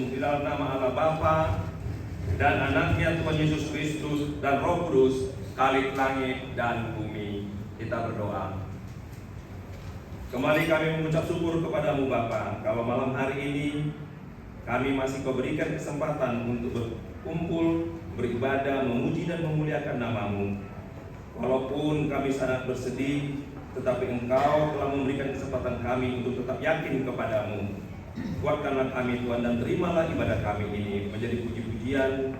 Di dalam nama Allah Bapa dan anaknya Tuhan Yesus Kristus dan Roh Kudus, Khalik langit dan bumi, kita berdoa. Kembali kami mengucap syukur kepadamu Bapa, kalau malam hari ini kami masih Kau berikan kesempatan untuk berkumpul, beribadah, memuji dan memuliakan namamu. Walaupun kami sangat bersedih, tetapi Engkau telah memberikan kesempatan kami untuk tetap yakin kepadamu. Kuatkanlah kami Tuhan, dan terimalah ibadah kami ini menjadi puji-pujian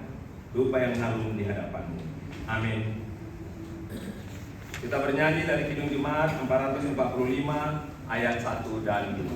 dupa yang harum di hadapan-Mu. Amin. Kita bernyanyi dari Kidung Jemaat 445 ayat 1 dan 2.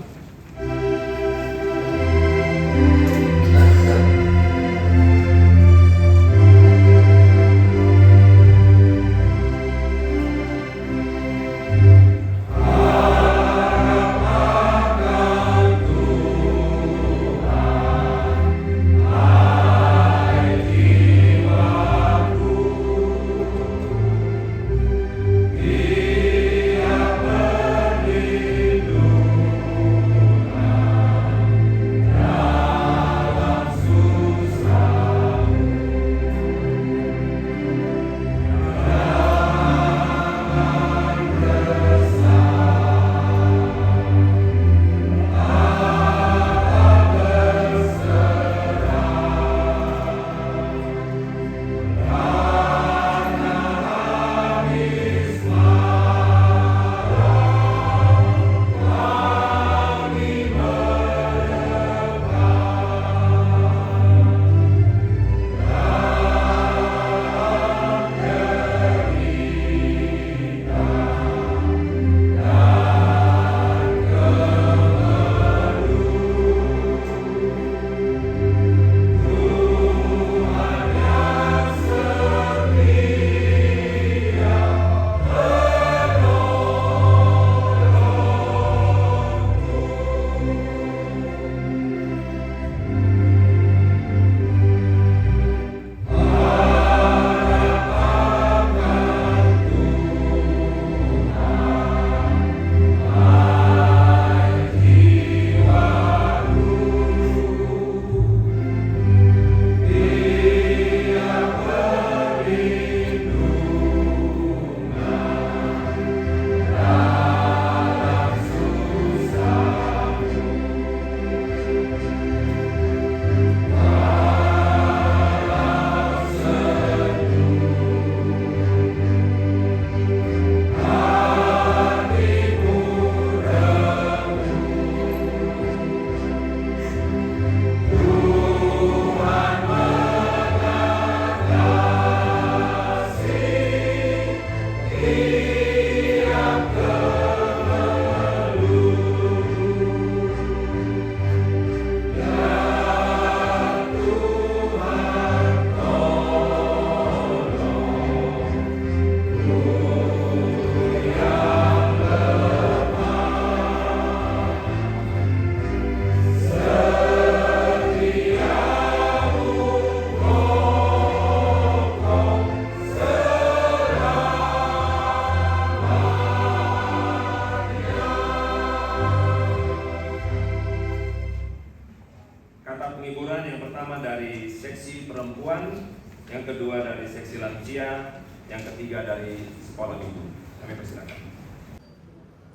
Yang kedua dari seksi lansia, yang ketiga dari sekolah minggu. Kami persilakan.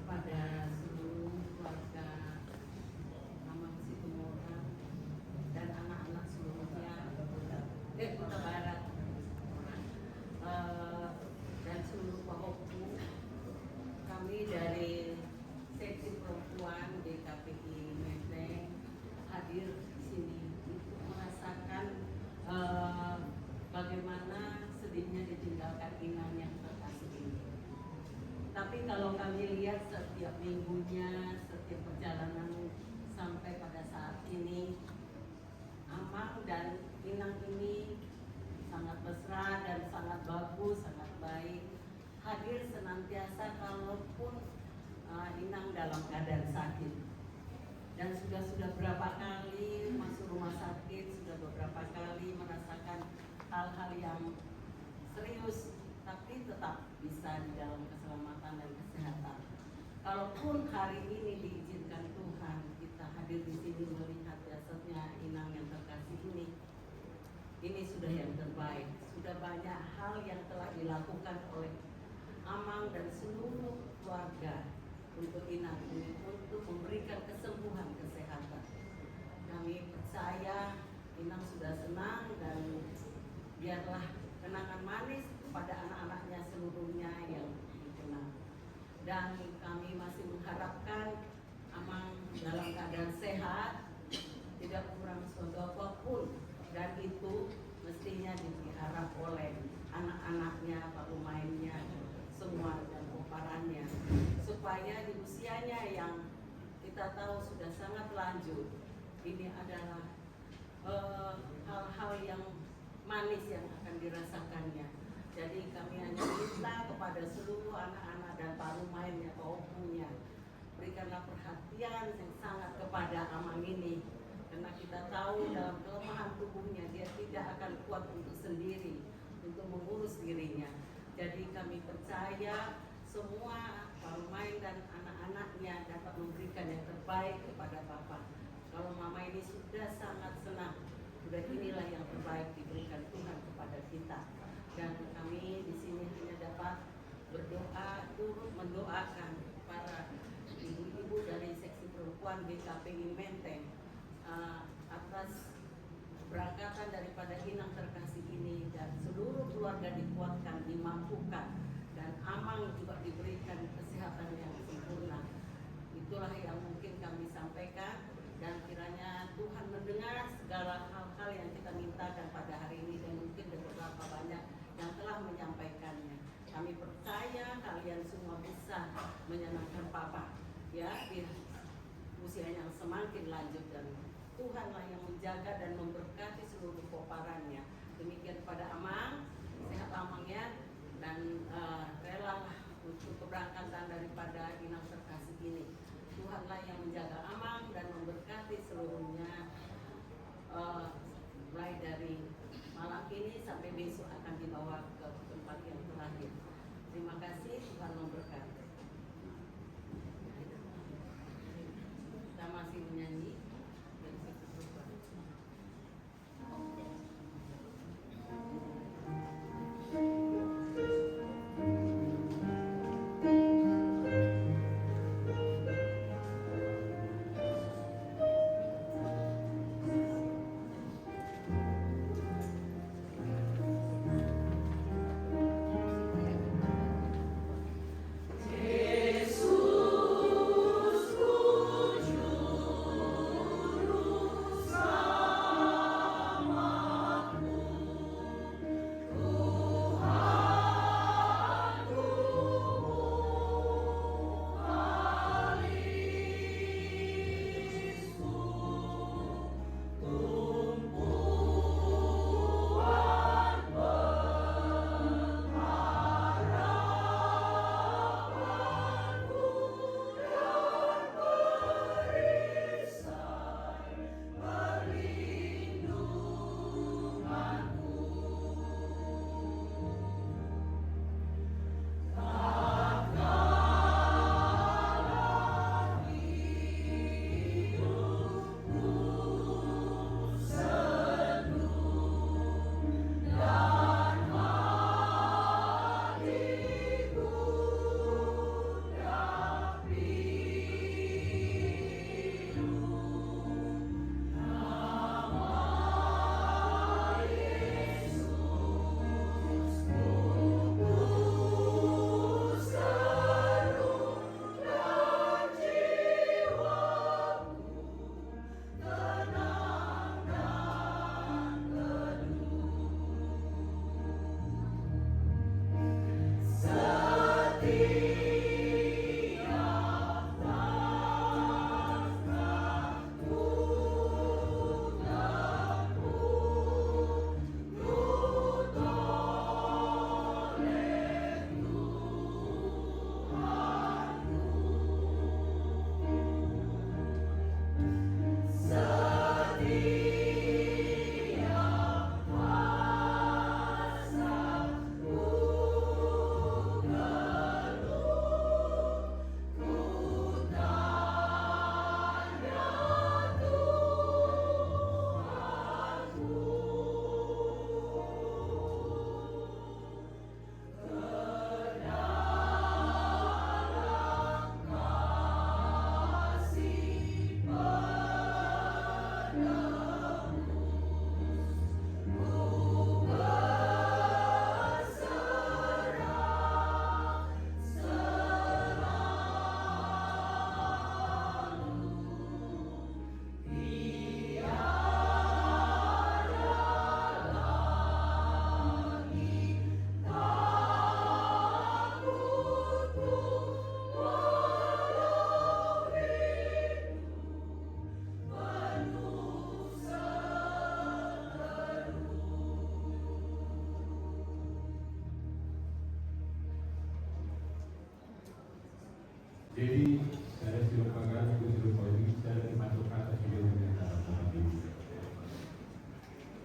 Pada seluruh keluarga Mama Situmora dan anak-anak seluruhnya, Kota Barat, dan seluruh pahokku, kami dari seksi perempuan DKPI Menteng hadir di sini untuk merasakan bagaimana sedihnya ditinggalkan inang yang terkasih ini. Tapi kalau kami lihat setiap minggunya, setiap perjalanan sampai pada saat ini, Amang dan Inang ini sangat mesra dan sangat bagus, sangat baik. Hadir senantiasa kalaupun Inang dalam keadaan sakit. Dan sudah berapa kali masuk rumah sakit, sudah beberapa kali merasakan hal-hal yang serius, tapi tetap bisa di dalam keselamatan dan kesehatan. Kalaupun hari ini diizinkan Tuhan kita hadir di sini melihat jasadnya Inang yang sudah yang terbaik. Sudah banyak hal yang telah dilakukan oleh Amang dan seluruh keluarga untuk Inang ini untuk memberikan kesembuhan kesehatan. Kami percaya Inang sudah senang dan biarlah kenangan manis kepada anak-anaknya seluruhnya yang dikenal. Dan kami masih mengharapkan Amang dalam keadaan sehat, tidak kurang suatu apapun, dan itu mestinya diharap oleh anak-anaknya, pak pemainnya, semua dan operannya, supaya di usianya yang kita tahu sudah sangat lanjut, ini adalah hal-hal yang manis yang akan dirasakannya. Jadi kami hanya minta kepada seluruh anak-anak dan pak pemainnya, pak opunya, berikanlah perhatian yang sangat kepada Amang ini, karena kita tahu dalam kelemahan tubuhnya dia tidak akan kuat untuk sendiri untuk mengurus dirinya. Jadi kami percaya semua pemain dan anak-anaknya dapat memberikan yang terbaik kepada Papa. Kalau Mama ini sudah sangat senang, sudah inilah yang terbaik diberikan Tuhan kepada kita. Dan kami di sini hanya dapat berdoa, turut mendoakan para ibu-ibu dari seksi perempuan GKPI Menteng atas keberangkatan daripada Inang terkasih ini, dan seluruh keluarga dikuatkan, dimampukan, dan Amang juga diberikan kesehatan yang sempurna. Itulah yang mungkin kami sampaikan, dan kiranya Tuhan mendengar segala hal-hal yang kita mintakan pada hari ini, dan mungkin beberapa banyak yang telah menyampaikannya. Kami percaya kalian semua bisa menyenangkan Papa, ya, di usia yang semakin lanjut, dan Tuhanlah yang menjaga dan memberkati seluruh koparannya. Demikian pada Amang, sehat Amangnya, dan relalah untuk keberangkatan daripada Inang terkasih ini. Tuhanlah yang menjaga Amang dan memberkati seluruhnya, mulai dari malam ini sampai besok akan dibawa ke tempat yang terakhir. Terima kasih, Tuhan memberkati. Kita masih menyanyi. Yesus, ku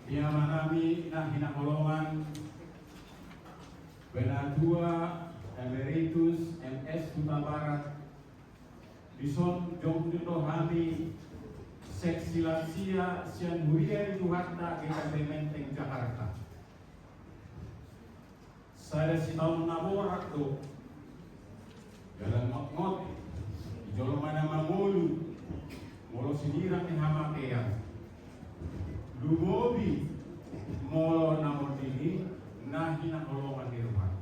Dia manami na hinakolongan Benatua Emeritus MS Huta Barat Bison Jong Hami Seksi Lansia Sian Huria di Tuhatta GKP Menteng Jakarta. Saya si tahun naborak tuh jalan ngot-ngot di jolo mana mamulu molo sinirang ni hamakea lumobi molo namor dini nahi na kolongan di rumah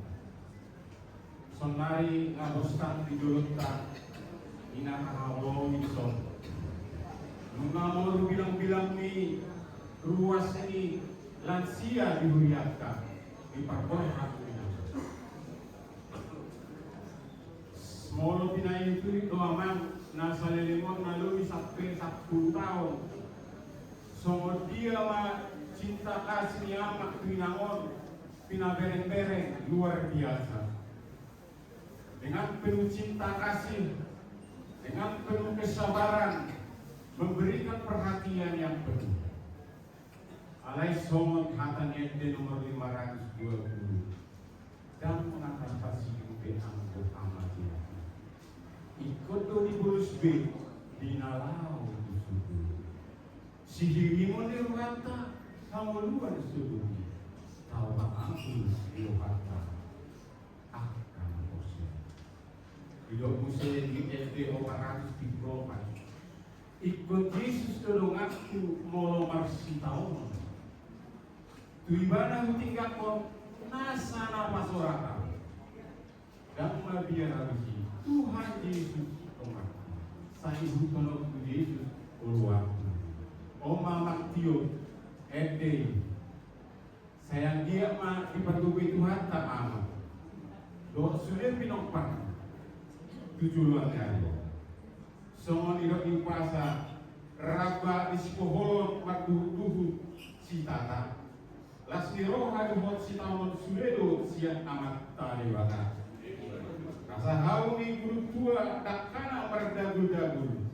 sonari ngabostan di jolota inakahawawi son nungamor bilang-bilang ni ruas ini lansia di Huriatka di Parkoh Molo pinayin itu amang nasa lelimon na lumi sampai 10 tahun. So dia ma cinta kasih ni amak pinangon pinabereng-bereng luar biasa. Dengan penuh cinta kasih, dengan penuh kesabaran, memberikan perhatian yang penuh. Alai somot hatan ente nomor 520 dan mengangkat pasti yuke angkut amat ya. Ikut do di bulus B di nalau di sudu sihirimo ni rata kamu luar sudu tahu aku di rata akan kosong hidup musuh di SD 400 di Propan ikut Yesus tolong aku mau marsi tahun tuibana tinggal kon nasa nama soraka dan mabiar harus Tuhan Yesus Tuhan saya hukum Yesus keluar Oma Maktio Ede saya dia mah diperdubi Tuhan tak amat doa sudah pinokpan tujuan hari semua tidak dipasa raba ispoholon waktu tubuh si tata lasni roh hadu hot si tahun sudah do siang amat tali wata Rasa hauni guru tua tak kana berdagul-dagul.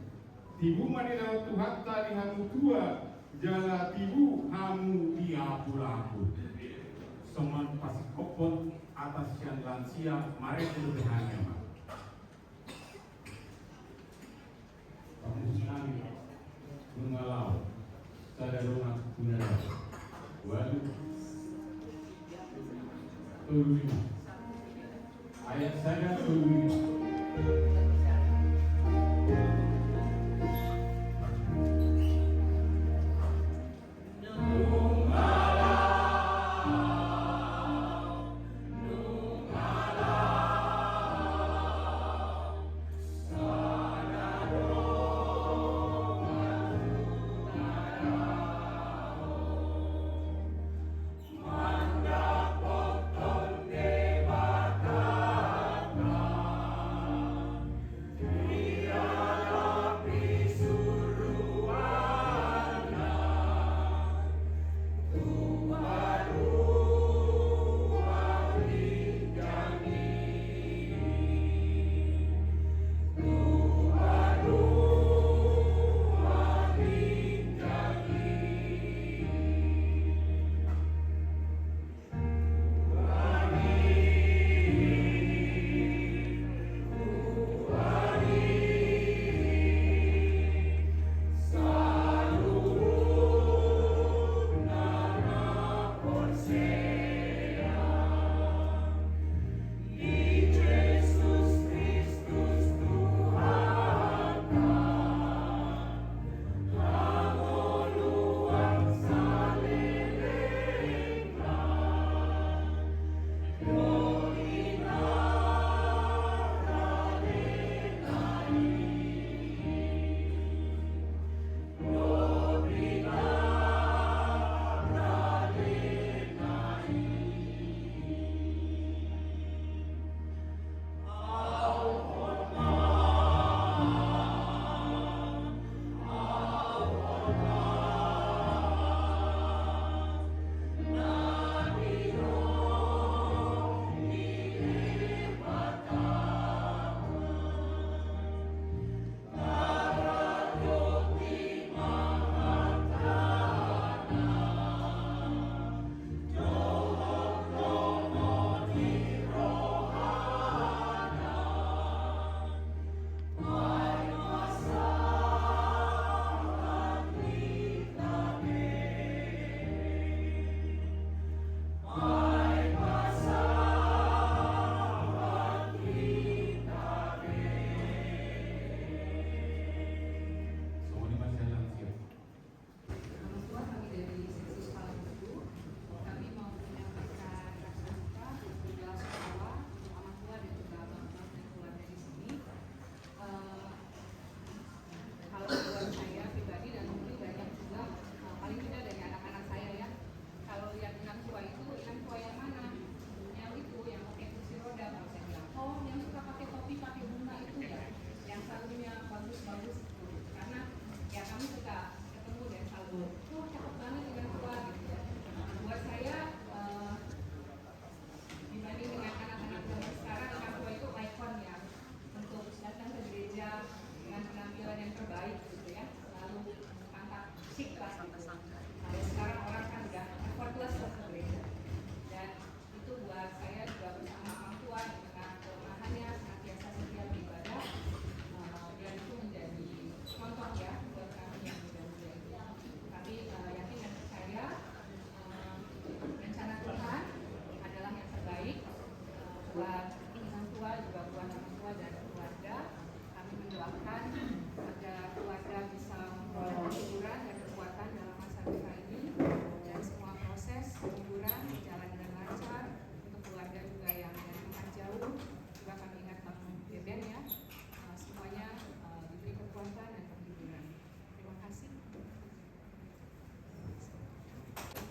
Tibu mani dalam Tuhan tadi hamu tua, jala tibu hamu diapul-apul. Seman pasti kopon atas yang lansia, mari keluhannya mak. Kamu sekali mengalau, sadar rumah benar. Waduh, turun. Ayat saya turun.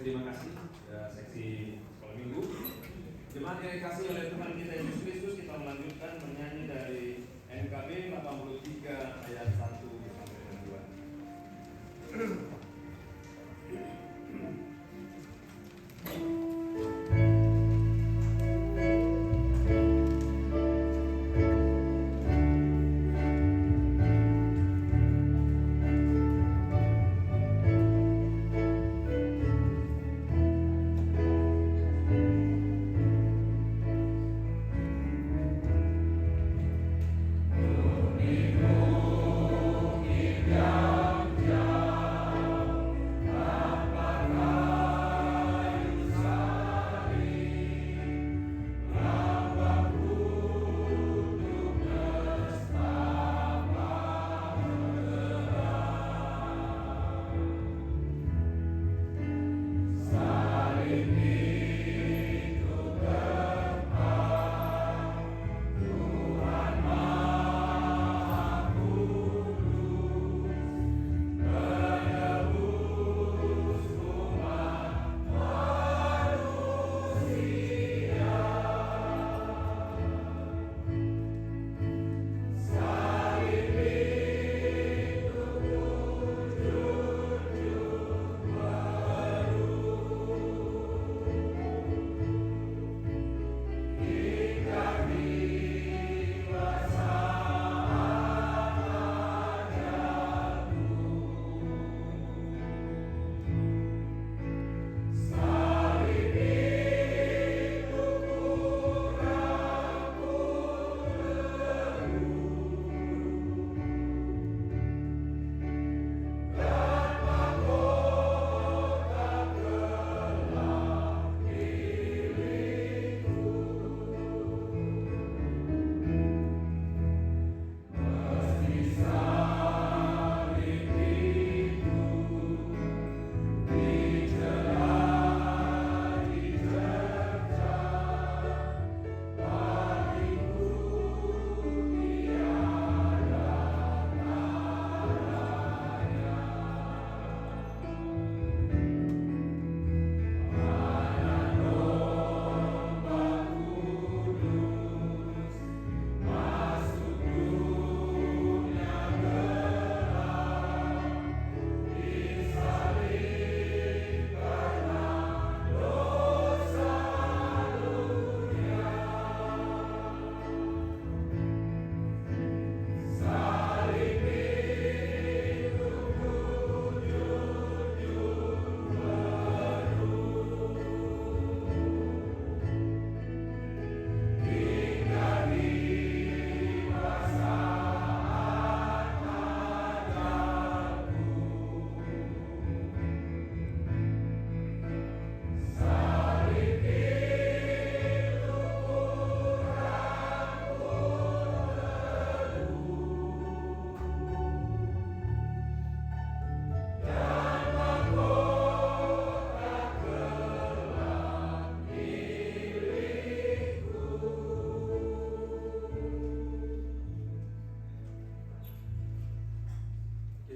Terima kasih seksi sekolah minggu. Jemaat yang dikasihi oleh Tuhan kita Yesus Kristus, kita melanjutkan menyanyi dari NKB 83 ayat 1 sampai 2.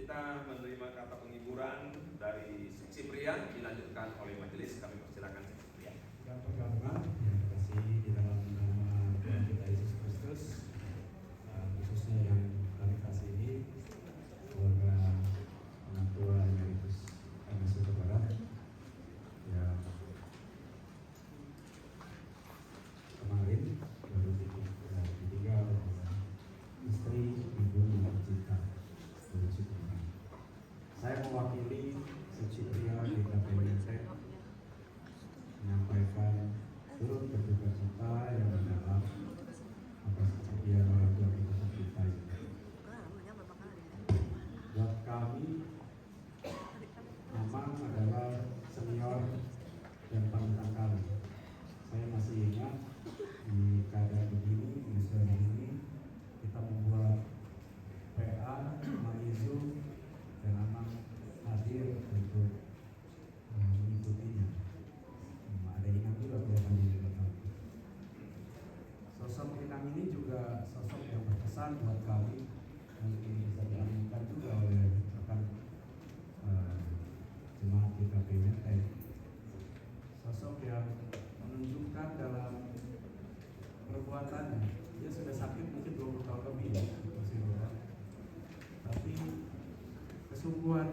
Kita menerima kata penghiburan dari seksi pria, dilanjutkan oleh majelis. Kami persilakan seksi pria. Yang pertama, yang terkasih di dalam nama Tuhan kita Yesus Kristus, khususnya yang kami kasihi keluarga anak tua Emeritus MS Huta Barat yang kemarin baru ditinggal oleh istri ibu yang tercinta. Saya mewakili seksi pria di KPMC menyampaikan turut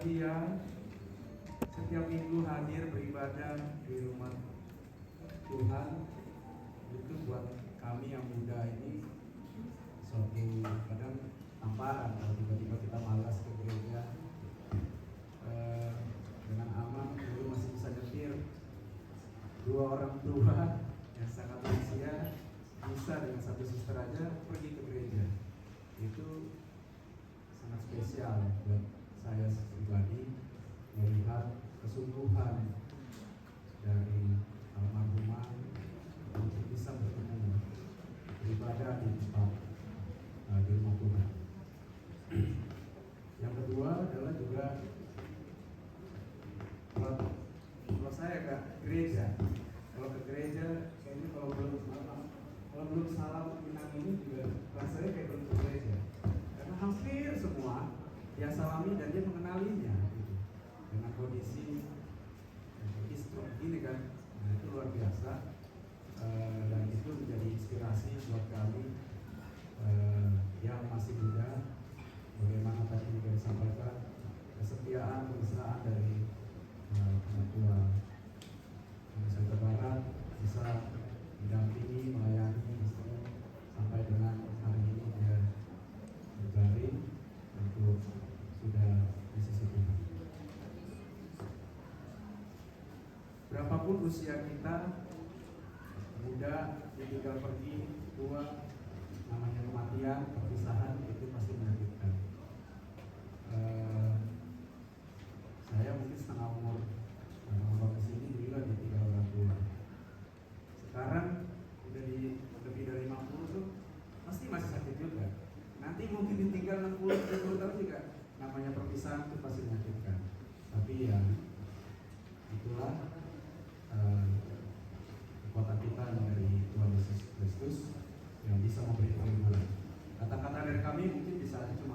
bagi yang setiap minggu hadir beribadah di rumah Tuhan, itu buat kami yang muda ini suatu kadang tamparan kalau tiba-tiba kita malas ke gereja. Dengan aman dulu masih bisa nyetir, dua orang tua yang sangat usia bisa dengan satu suster aja pergi ke gereja. Itu sangat spesial buat saya pribadi melihat kesungguhan dari almarhumah untuk bisa bertemu beribadah di tempat di rumah Tuhan. Yang kedua adalah juga kalau saya ke gereja, kalau ke gereja kayaknya kalau belum salam minang ini juga rasanya kayak belum ke gereja, karena hampir semua dia salami dan dia mengenalinya gitu. Dengan kondisi stroke ini kan, nah itu luar biasa. Dan itu menjadi inspirasi buat kami yang masih muda. Bagaimana tadi juga disampaikan kesetiaan, kemesraan dari Ketua Nusa Barat bisa mendampingi, melayani sampai dengan hari ini dia berbaring untuk sudah di sisi Tuhan. Berapapun usia kita, muda ditinggal pergi, tua, namanya kematian, perpisahan itu pasti menyakitkan. Saya mungkin setengah umur ke sini juga ditinggal orang tua. Sekarang udah di lebih dari 50 tuh pasti masih sakit juga. Nanti mungkin ditinggal 60 tahun juga, namanya perpisahan itu pasti menyakitkan. Tapi ya itulah kekuatan kita dari Tuhan Yesus Kristus yang bisa memberi perlindungan. Kata-kata dari kami mungkin bisa cuma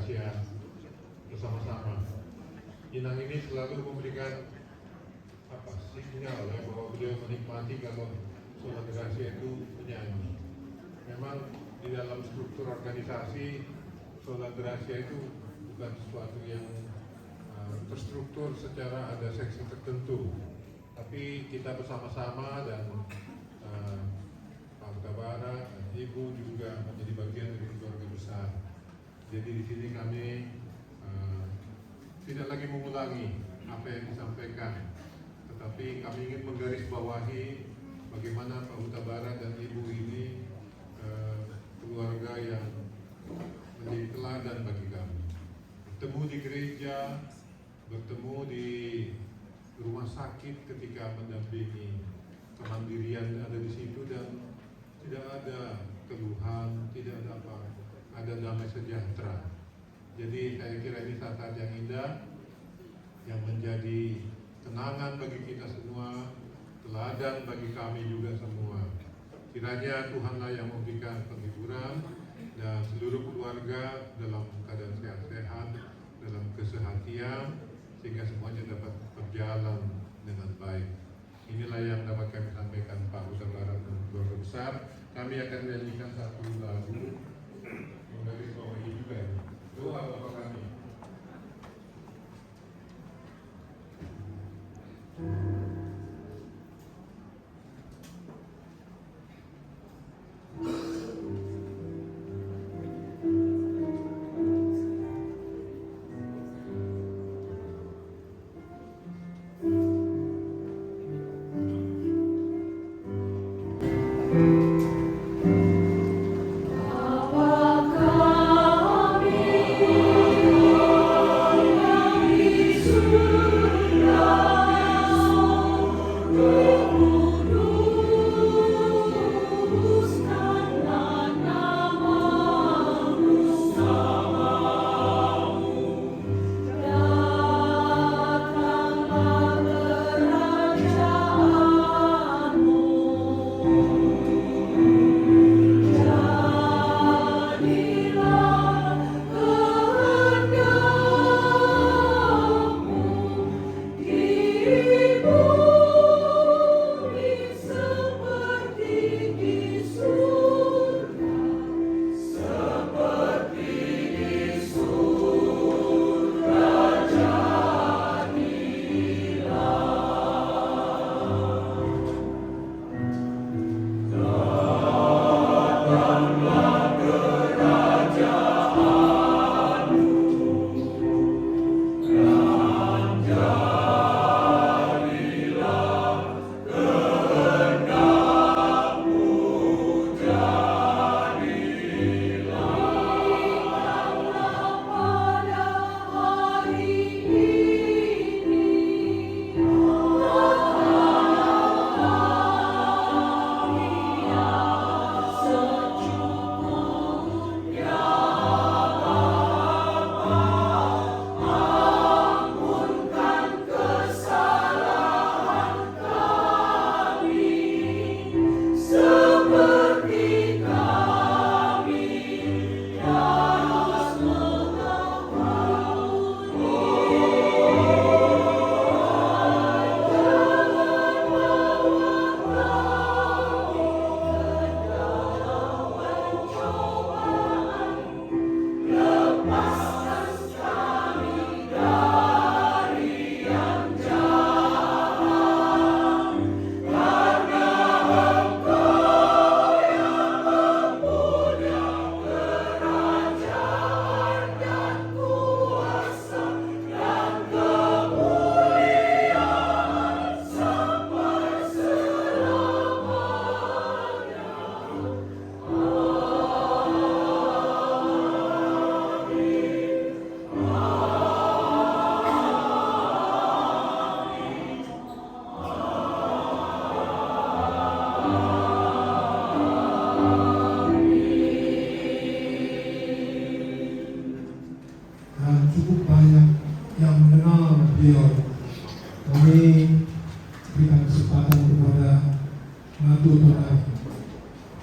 kerahasia bersama-sama. Inang ini selalu memberikan sinyal ya, bahwa beliau menikmati kalau sholat rahasia itu menyanyi. Memang di dalam struktur organisasi sholat rahasia itu bukan sesuatu yang terstruktur secara ada seksi tertentu, tapi kita bersama-sama dan Pak Utabara dan Ibu juga menjadi bagian dari keluarga besar. Jadi di sini kami tidak lagi mengulangi apa yang disampaikan, tetapi kami ingin menggarisbawahi bagaimana Pak Utabara dan Ibu ini keluarga yang menjadi teladan bagi kami. Bertemu di gereja, bertemu di rumah sakit ketika mendampingi kemandirian ada di situ, dan tidak ada keluhan, tidak ada apa, ada damai sejahtera. Jadi saya kira ini saat-saat yang indah yang menjadi kenangan bagi kita semua, teladan bagi kami juga semua. Kiranya Tuhanlah yang memberikan penghiburan dan seluruh keluarga dalam keadaan sehat-sehat, dalam kesehatian, sehingga semuanya dapat berjalan dengan baik. Inilah yang dapat kami sampaikan Pak Utabara dan keluarga besar. Kami akan menyanyikan satu lagu menggarisbawahi juga ini. Doa Bapak kami.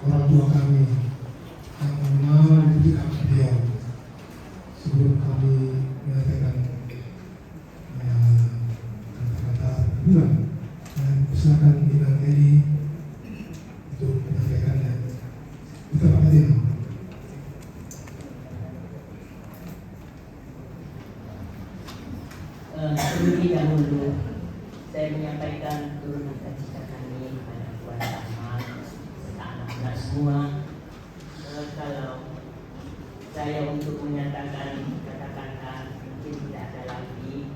orang tua kami yang mengenal didikan beliau sebelum Terlebih dahulu saya menyampaikan turun cita kami kepada Tuan Rahmat serta anak-anak semua. Kalau saya untuk menyatakan kata-kata mungkin tidak ada lagi,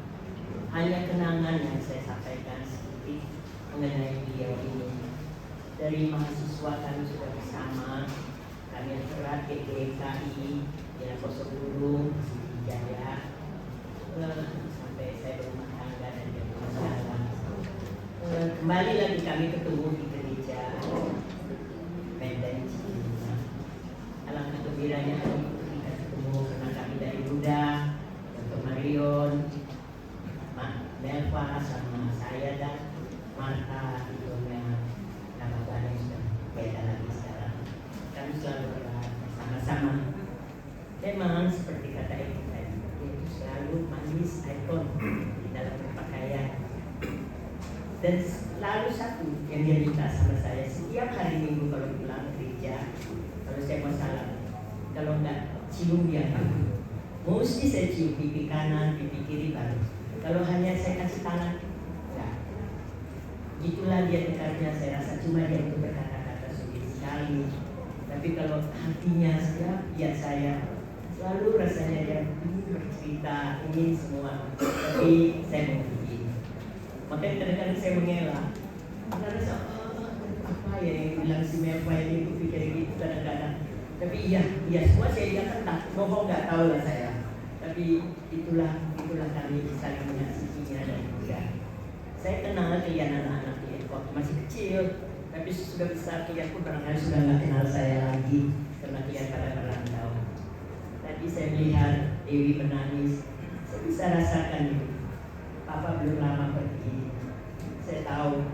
hanya kenangan yang saya sampaikan sedikit mengenai beliau ini. Dari mahasiswa kami sudah bersama, kami yang terat GKI, Dinas Guru, Jaya, sampai saya berumah tangga dan dia berjalan. Kembali lagi kami ketemu di gereja Medan Cina. Alangkah gembiranya kami kita ketemu karena kami dari Buddha, Dr. Marion, Melva sama saya dan Marta itu yang nama-nama yang sudah beda lagi sekarang. Kami selalu bersama-sama. Memang seperti kata Ibu tadi, itu selalu manis ikon di dalam berpakaian. Dan selalu satu yang dia minta sama saya setiap hari Minggu kalau pulang gereja, kalau saya mau salam, kalau enggak cium dia dulu. Mesti saya cium pipi kanan, pipi kiri baru. Kalau hanya saya kasih tangan, enggak. Itulah dia dekatnya, saya rasa cuma dia untuk berkata-kata sulit sekali. Tapi kalau hatinya siap, ya saya selalu rasanya dia ingin bercerita, ingin semua. Tapi saya mau begini. Makanya kadang-kadang saya mengelak. Karena rasa, apa ya yang bilang si Melva ini, aku pikir gitu kadang-kadang. Tapi iya semua saya dia kan tak ngomong nggak tahu lah saya. Tapi itulah kami saling mengasihinya dan juga. Saya kenal kalian anak-anak dia waktu masih kecil, tapi sudah besar kalian pun barangkali sudah nggak kenal saya lagi karena kalian pada merantau. Tadi saya melihat Dewi menangis, saya bisa rasakan itu. Papa belum lama pergi. Saya tahu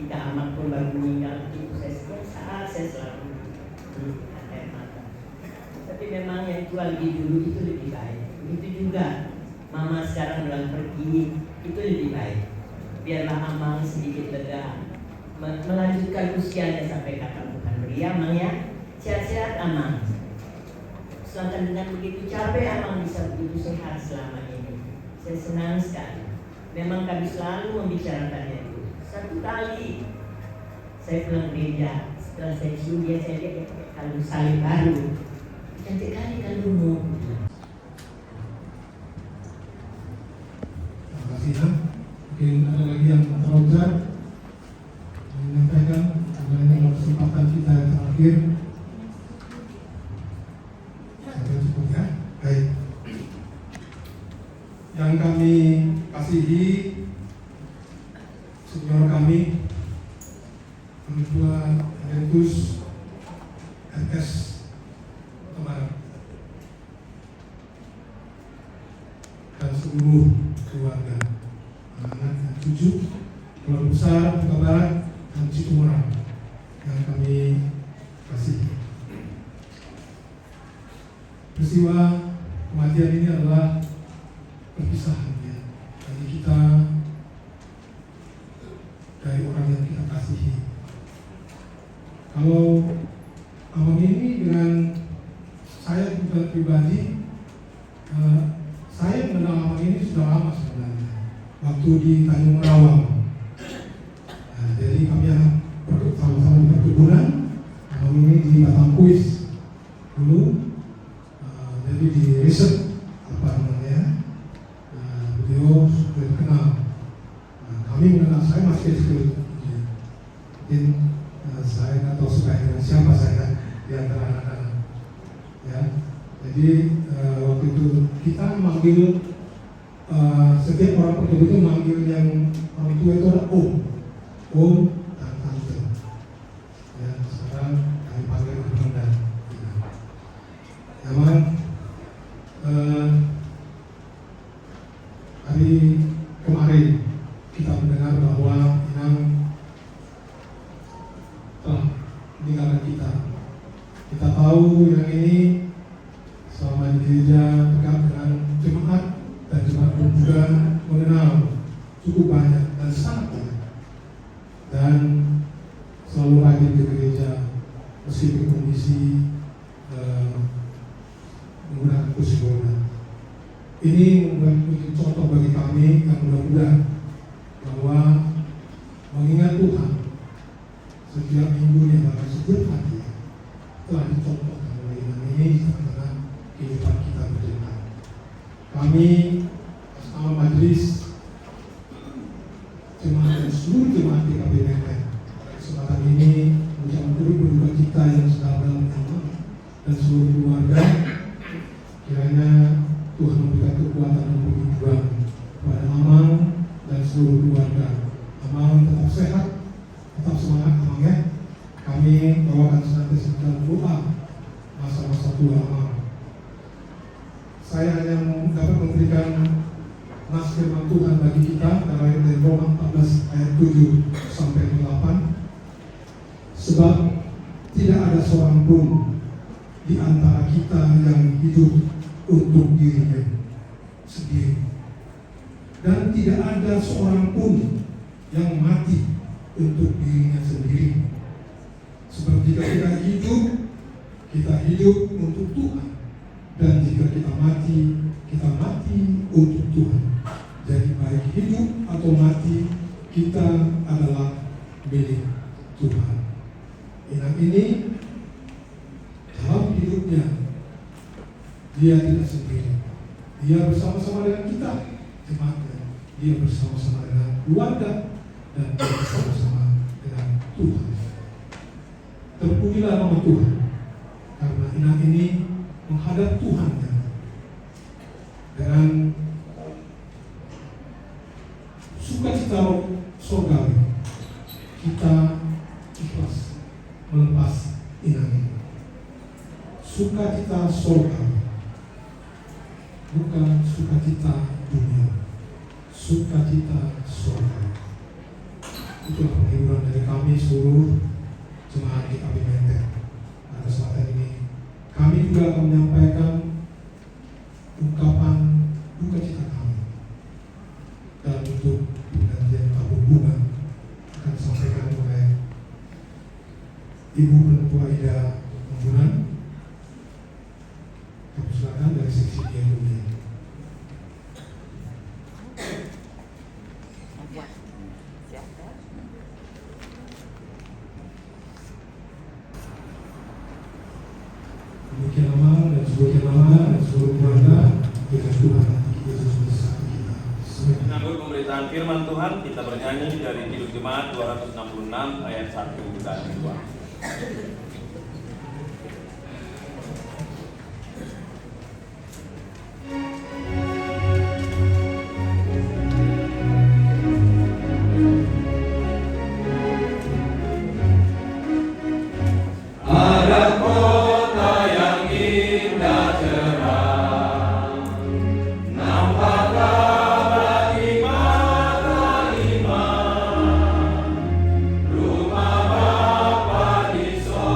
tidak amat pun baru meninggal, itu saya setiap saat saya selalu air mata. Tapi memang yang jual dulu itu lebih baik. Begitu juga Mama sekarang bilang pergi, itu lebih baik. Biarlah Amang sedikit lega, melanjutkan usianya sampai kapan bukan beri Amang ya. Sehat-sehat Amang. Sedangkan dengan begitu capek Amang bisa begitu sehat selama ini. Saya senang sekali. Memang kami selalu membicarakannya itu. Satu kali saya pulang gereja, setelah saya cium dia, saya lihat kalau salib baru. Cantik kali kalungmu. Terima kasih ya. Mungkin ada lagi yang terlalu menyampaikan mengenai kesempatan kita yang terakhir. Saya cukup ya. Baik. Yang kami kasihi senior kami, Ketua Emeritus RS Kemarin dan seluruh keluarga, anak-anak dan cucu, keluarga besar Kota Barat dan Citumurang yang kami kasih. Peristiwa kematian ini adalah perpisahan ya, bagi kita dari orang yang kita kasihi. Kalau abang ini dengan saya pribadi, saya mengenal abang ini sudah lama sebenarnya, waktu di Tanjung Rawang. Jadi kami sama-sama di perkebunan, abang ini di Batang Kuis dulu, jadi di riset apa namanya. Beliau sudah dikenal. Kami mengenal, saya masih kecil. Mungkin saya nggak tahu suka dengan siapa saya di antara anak-anak. Ya, jadi waktu itu kita manggil setiap orang pertama itu manggil yang orang tua itu ada om dan tante. Ya, sekarang kami panggil abang dan. Memang hari kemarin kita mendengar bahwa Inang telah meninggalkan kita. Kita tahu yang ini selama di gereja dekat dengan jemaat dan jemaat pun juga mengenal cukup banyak dan sangat banyak, dan selalu rajin ke gereja meski berkondisi menggunakan kursi roda. Ini menjadi contoh bagi kami yang mudah-mudahan bahwa mengingat Tuhan setiap minggunya dalam setiap hari telah dicontohkan oleh iman ini di tengah-tengah kehidupan kita berjemaat. Kami bersama majelis jemaat dan seluruh jemaat GKP Menteng kesempatan ini mengucapkan turut berduka cita yang sedalam dan seluruh keluarga. Kiranya Tuhan memberikan kekuatan dan penghiburan kepada Amang dan seluruh keluarga. Amang tetap sehat, tetap semangat Amang ya. Kami bawakan senantiasa dalam doa masa-masa tua Amang. Saya hanya dapat memberikan nas firman Tuhan bagi kita dari Roma 14 ayat 7 sampai 8. Sebab tidak ada seorang pun di antara kita yang hidup untuk dirinya sendiri, dan tidak ada seorang pun yang mati untuk dirinya sendiri. Sebab jika kita hidup untuk Tuhan, dan jika kita mati untuk Tuhan. Jadi baik hidup atau mati, kita adalah milik Tuhan. Inang ini dalam hidupnya dia tidak sendiri. Dia bersama-sama dengan kita, jemaatnya. Dia bersama-sama dengan keluarga, dan dia bersama-sama dengan Tuhan. Terpujilah nama Tuhan, karena inang ini menghadap Tuhan dengan sukacita surgawi. Kita ikhlas melepas inang ini. Sukacita surgawi, bukan sukacita dunia. Sukacita surgawi. Itulah penghiburan dari kami seluruh jemaat GKP Menteng. Pada saat ini kami juga akan menyampaikan ungkapan duka cita kami dalam bentuk pergantian tabung bunga akan disampaikan oleh Ibu Penetua Ida Menggunan. Kami silakan dari seksi dia dulu. Demikian nama dan seluruh keluarga dengan Tuhan Yesus Kristus kita. Menyambut pemberitaan firman Tuhan, kita bernyanyi dari Hidup Jemaat 266 ayat 1 dan 2. Rumah Bapa di sorga.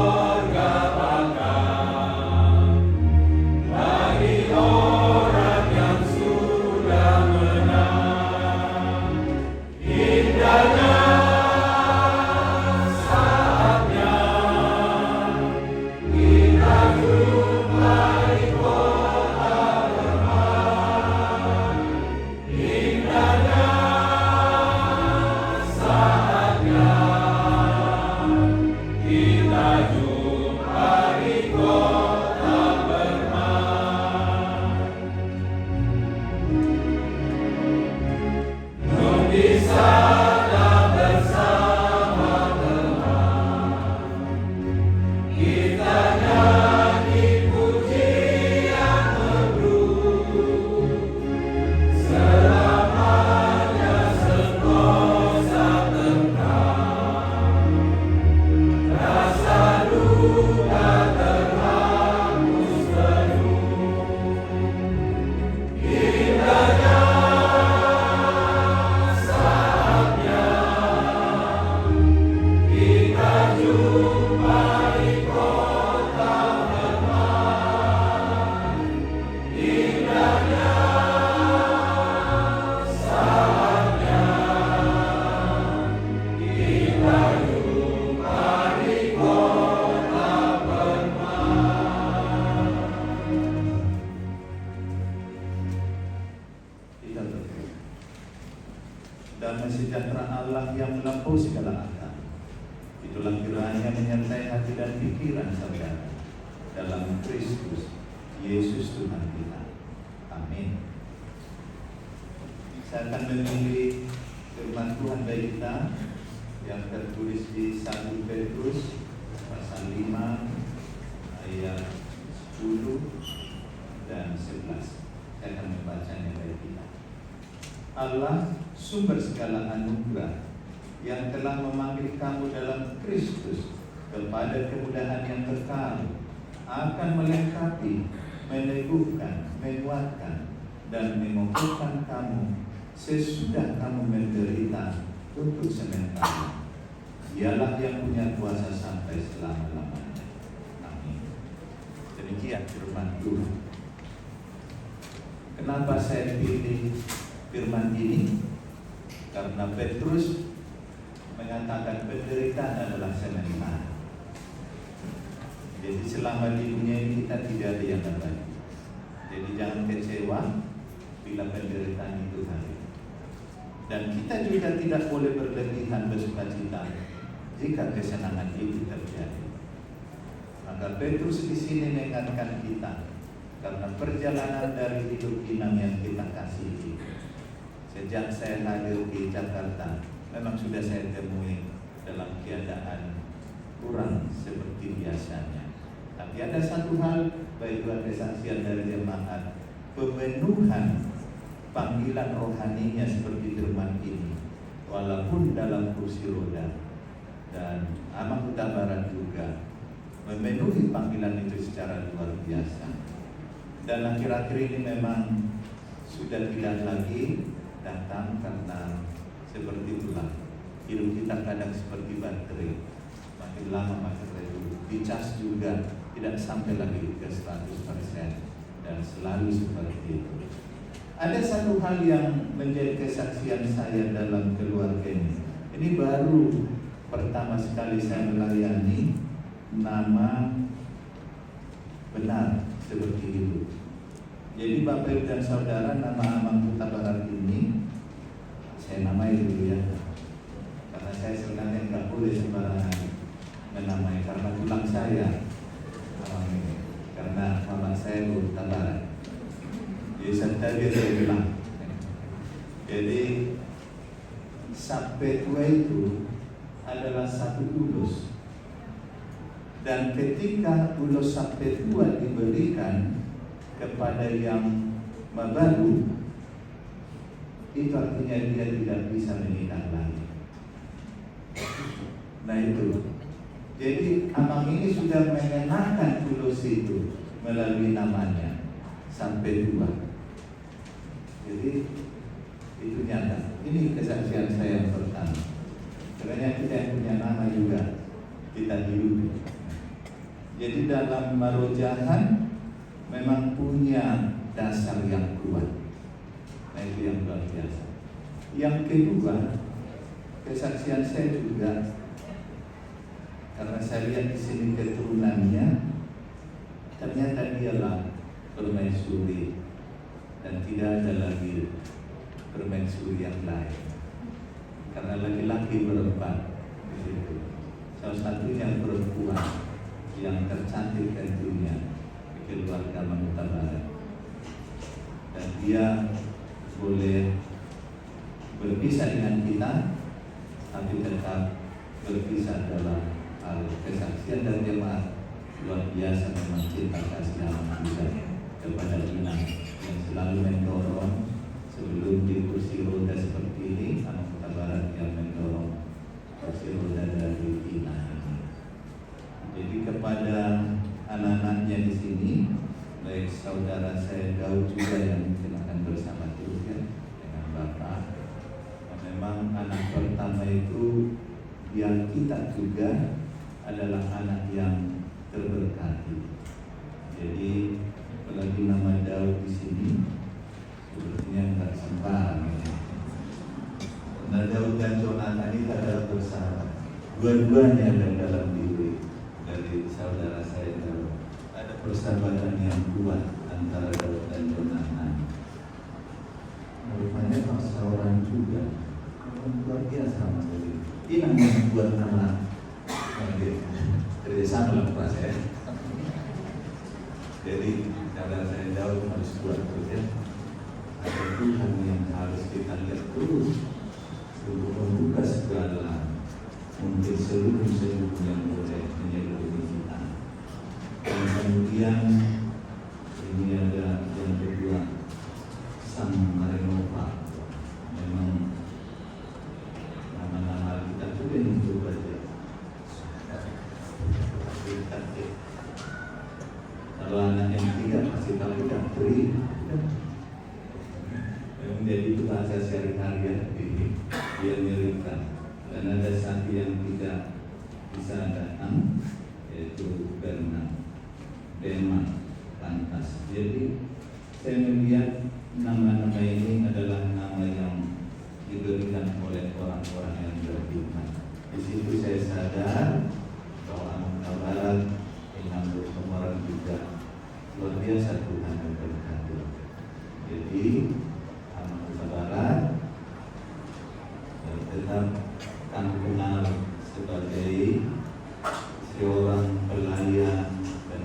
damai sejahtera Allah yang melampaui segala akal. Itulah kiranya menyertai hati dan pikiran saudara dalam Kristus Yesus Tuhan kita. Amin. Saya akan memilih firman Tuhan bagi kita yang tertulis di 1 Petrus pasal 5 ayat 10 dan 11. Saya akan membacanya bagi kita. Allah sumber segala anugerah yang telah memanggil kamu dalam Kristus kepada kemudahan yang kekal akan melengkapi, meneguhkan, menguatkan, dan mengokohkan kamu sesudah kamu menderita untuk sementara. Dialah yang punya kuasa sampai selama-lamanya. Amin. Demikian firman Tuhan. Kenapa saya pilih firman ini? Karena Petrus mengatakan penderitaan adalah sementara. Jadi selama di dunia ini kita tidak ada yang abadi. Jadi jangan kecewa bila penderitaan itu hari. Dan kita juga tidak boleh berlebihan bersukacita jika kesenangan itu terjadi. Maka Petrus di sini mengingatkan kita karena perjalanan dari hidup inang yang kita kasihi. Sejak saya hadir di Jakarta, memang sudah saya temui dalam keadaan kurang seperti biasanya. Tapi ada satu hal, baik dua kesaksian dari jemaat, pemenuhan panggilan rohaninya seperti firman ini, walaupun dalam kursi roda. Dan Amang Huta Barat juga memenuhi panggilan itu secara luar biasa. Dan akhir-akhir ini memang sudah tidak lagi datang karena seperti itulah hidup kita kadang seperti baterai, makin lama makin redup, dicas juga tidak sampai lagi ke 100% dan selalu seperti itu. Ada satu hal yang menjadi kesaksian saya dalam keluarga ini. Ini baru pertama sekali saya melayani nama benar seperti itu. Jadi Bapak Ibu dan Saudara, nama Amang Huta Barat ini saya namai dulu ya, karena saya sebenarnya nggak boleh sembarangan menamai karena tulang saya Amang ini, karena mama saya Huta Barat. Jadi tadi saya bilang, jadi sampai tua itu adalah satu ulus, dan ketika ulus sampai tua diberikan kepada yang baru, itu artinya dia tidak bisa menikah lagi. Nah itu, jadi Amang ini sudah mengenakan ulus itu melalui namanya sampai tua. Jadi itu nyata. Ini kesaksian saya yang pertama. Karena kita yang punya nama juga kita hidupi. Jadi dalam marojahan memang punya dasar yang kuat. Nah itu yang luar biasa. Yang kedua, kesaksian saya juga karena saya lihat di sini keturunannya, ternyata dialah permaisuri dan tidak ada lagi permaisuri yang lain. Karena laki-laki berempat di situ. Salah satunya perempuan yang tercantik tentunya keluarga Amang Huta Barat, dan dia boleh berpisah dengan kita, tapi tetap berpisah dalam hal kesaksian dan jemaat. Luar biasa memang cinta kasih Amang juga kepada Inang yang selalu mendorong sebelum di kursi roda seperti ini. Amang Huta Barat yang mendorong kursi roda dari Inang. Jadi kepada anak-anaknya di sini, baik saudara saya Daud juga yang mungkin akan bersama terus ya dengan Bapak. Memang anak pertama itu yang kita juga adalah anak yang terberkati. Jadi apalagi nama Daud di sini sepertinya tidak sembarang. Karena Daud dan Jonathan ini adalah bersahabat. Dua-duanya ada dalam diri dari saudara saya Daud. Ada persahabatan yang kuat antara Daud dan Jonathan. Rupanya seorang juga luar biasa Mas Dodi. Ini yang membuat nama kerjasama lah Pak saya. Jadi cara saya jauh harus buat terus ya. Ada Tuhan yang harus kita lihat terus untuk membuka segala mungkin seluruh yang boleh menjadi bagi kita. Dan kemudian ini ada yang kedua, Sang Marenova. Memang nama-nama kita itu yang itu saja. Kalau anak yang tiga pasti tahu yang beri. Menjadi itu bahasa sehari-hari ini dia miripkan. Dan ada satu yang tidak bisa datang, yaitu Denmark Lantas. Jadi saya melihat nama-nama ini adalah nama yang diberikan oleh orang-orang yang beriman. Di situ saya sadar bahwa Angkatan Barat yang berpemeran juga luar biasa Tuhan memberkati. Jadi Angkatan Barat tetap kami kenal sebagai seorang pelayan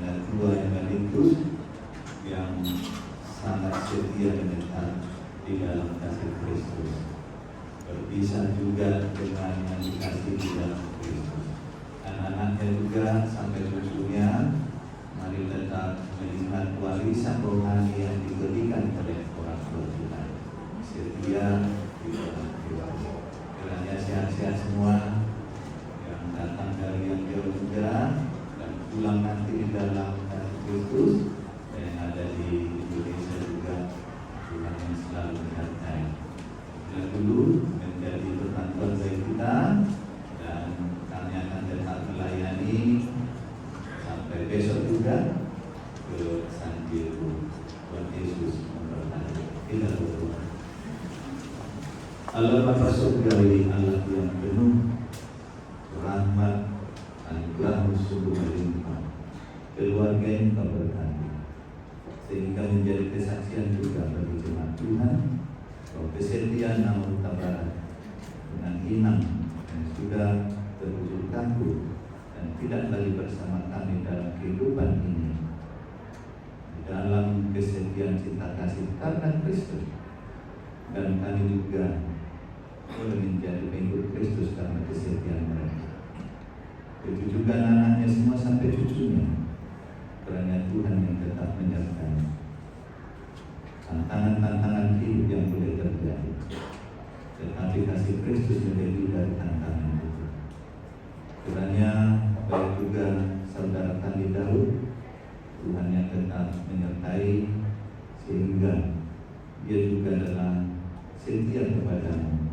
dan tua Evangelikus yang sangat setia menetap di dalam kasih Kristus. Berpisah juga dengan yang dikasih di dalam Kristus. Anak-anaknya juga sampai cucunya mari tetap melihat warisan rohani yang diberikan oleh orang tua kita. Setia di dalam Kristus. Kiranya sehat-sehat semua yang datang dari yang jauh juga dan pulang nanti di dalam kasih Kristus dan yang ada di Indonesia juga Tuhan yang selalu menyertai. Bila dulu menjadi perbantuan bagi kita dan kami akan tetap melayani sampai besok juga ke San Diego. Tuhan Yesus memberkati. Kita berdoa. Allah Bapa Surgawi, Allah yang penuh rahmat, anugerah sungguh melimpah, keluarga yang Kau berkati, sehingga menjadi kesaksian juga bagi jemaat Tuhan bahwa kesetiaan Angkatan Barat dengan inang yang sudah terwujud kaku dan tidak lagi bersama kami dalam kehidupan ini, di dalam kesetiaan cinta kasih karena Kristus, dan kami juga boleh menjadi pengikut Kristus karena kesetiaan mereka. Itu juga anak-anaknya semua sampai cucunya, kerana Tuhan yang tetap menyertai. Tantangan-tantangan hidup yang boleh terjadi, tetapi kasih Kristus menjadi dari tantangan itu. Kiranya baik juga saudara kami Daud, Tuhan yang tetap menyertai sehingga dia juga adalah setia kepadamu,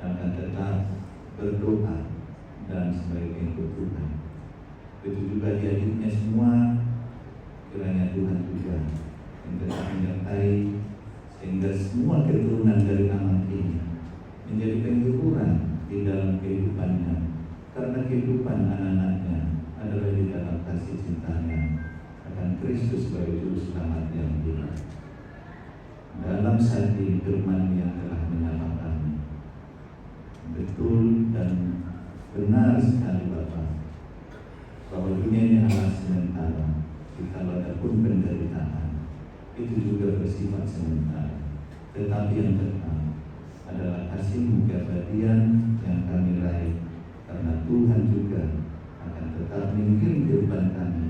akan tetap berdoa dan sebagai pengikut Tuhan. Begitu juga di adiknya semua, kiranya Tuhan juga yang tetap menyertai sehingga semua keturunan dari anak ini menjadi penghiburan di dalam kehidupannya, karena kehidupan anak-anaknya adalah di dalam kasih cintanya akan Kristus sebagai juru selamat yang hidup. Dalam saat ini firman yang telah menyapa kami, betul dan benar sekali Bapa, bahwa dunia ini adalah sementara. Jikalau ada pun penderitaan, itu juga bersifat sementara. Tetapi yang tetap adalah kasih-Mu keabadian yang kami raih, karena Tuhan juga akan tetap mengirim kehidupan kami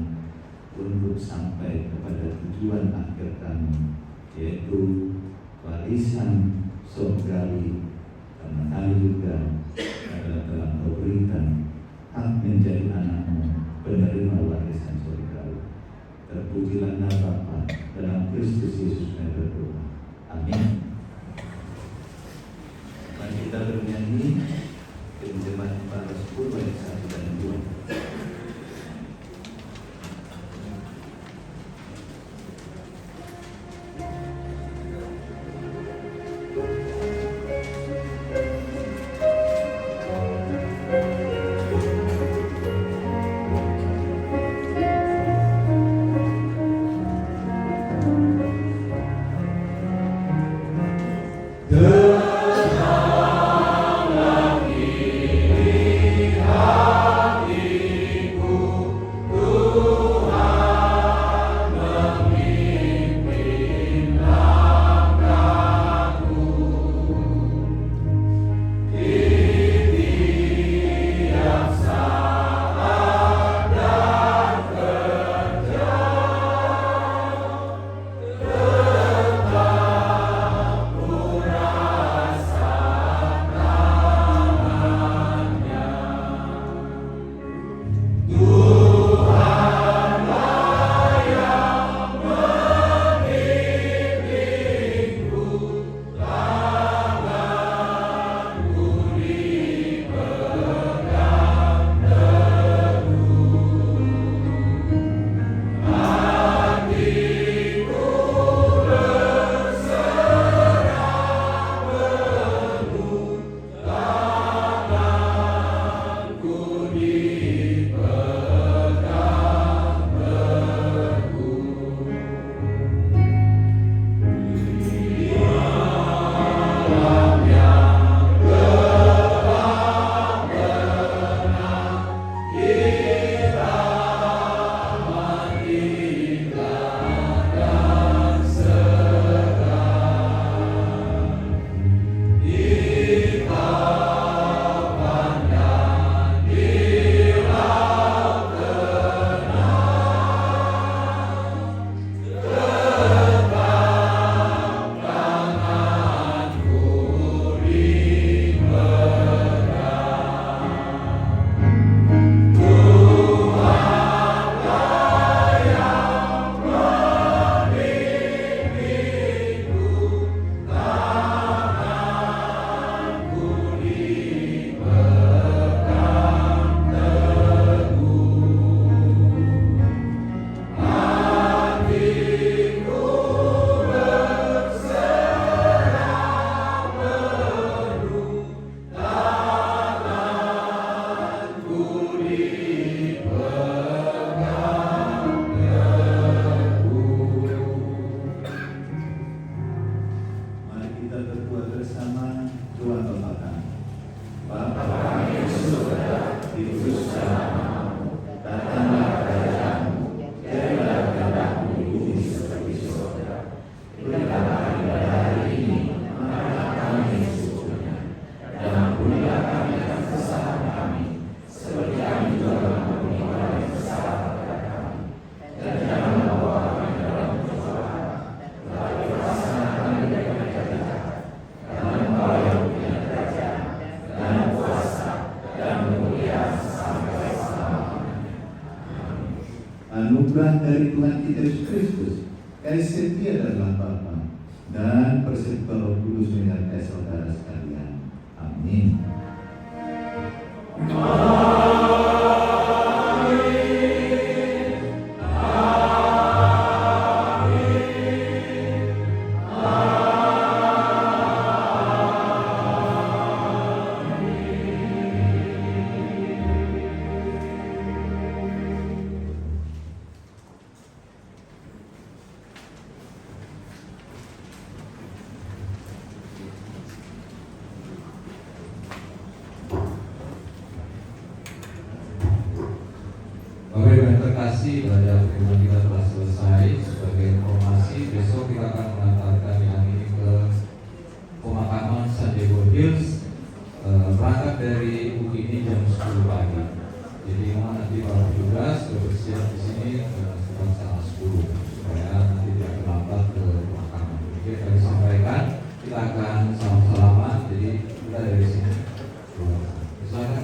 untuk sampai kepada tujuan akhir kami, yaitu warisan surgawi, karena kami juga adalah telah Kau berikan hak menjadi anak-Mu, penerima warisan surgawi. Terpujilah nama Bapa dalam Kristus Yesus kami berdoa. Amin. Mari kita bernyanyi jemaat para 10 ayat 1 dan 2. anak dari Tuhan kita Yesus Kristus, kasih setia dalam Bapa, dan persekutuan Roh Kudus menyertai saudara sekalian. Amin. Bapak Ibu yang terkasih, ibadah firman kita telah selesai. Sebagai informasi, besok kita akan mengantarkan yang ini ke pemakaman San Diego Hills, berangkat dari UIN jam 10 pagi. Jadi mohon nanti para petugas bersiap di sini sekitar setengah 10 supaya nanti tidak terlambat ke pemakaman. Oke, kami sampaikan kita akan salam-salaman. Jadi kita dari sini. Silakan.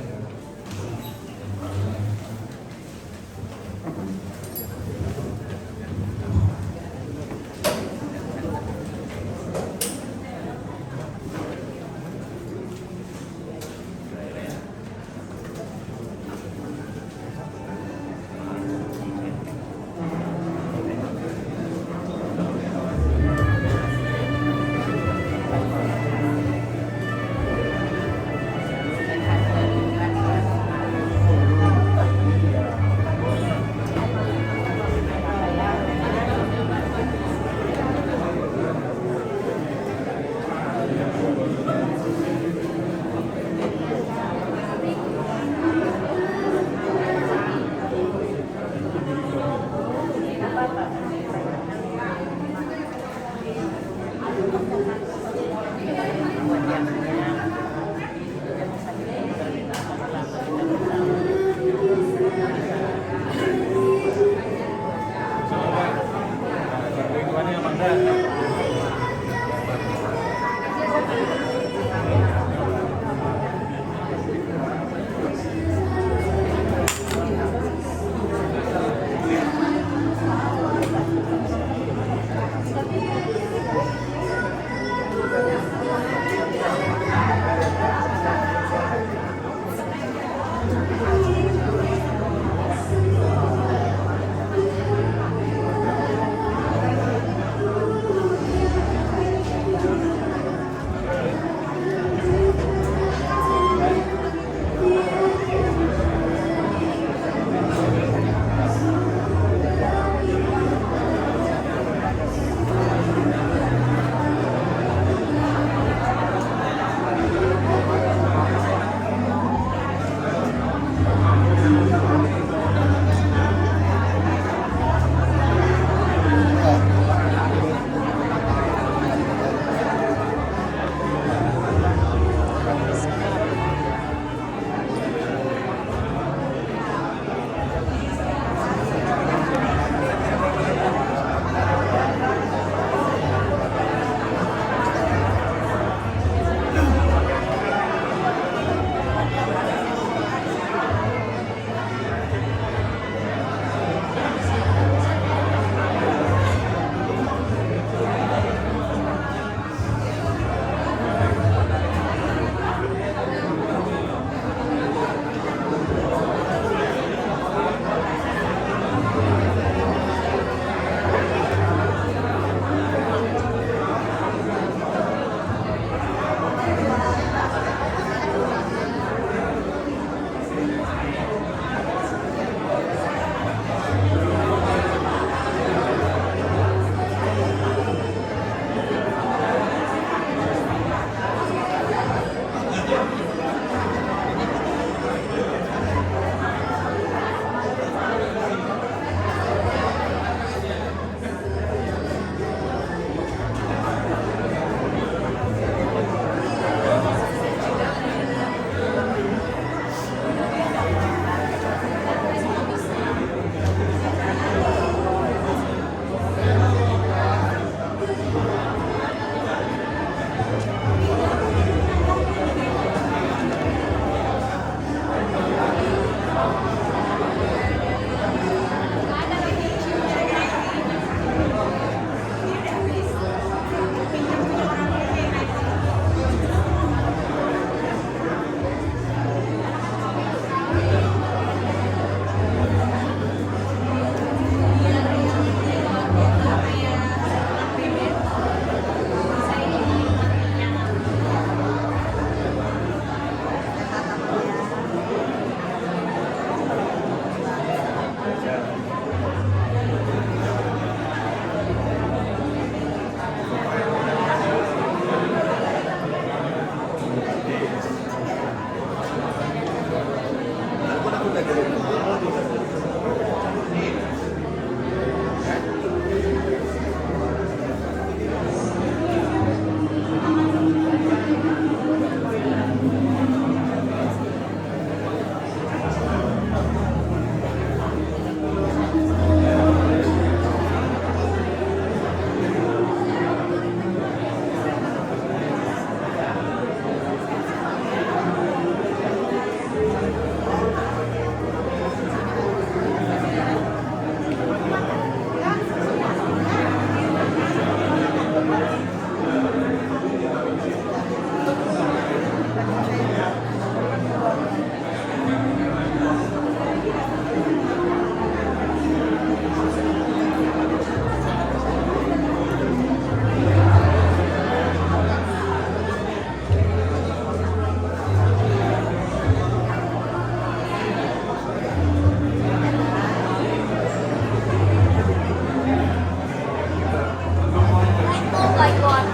like water.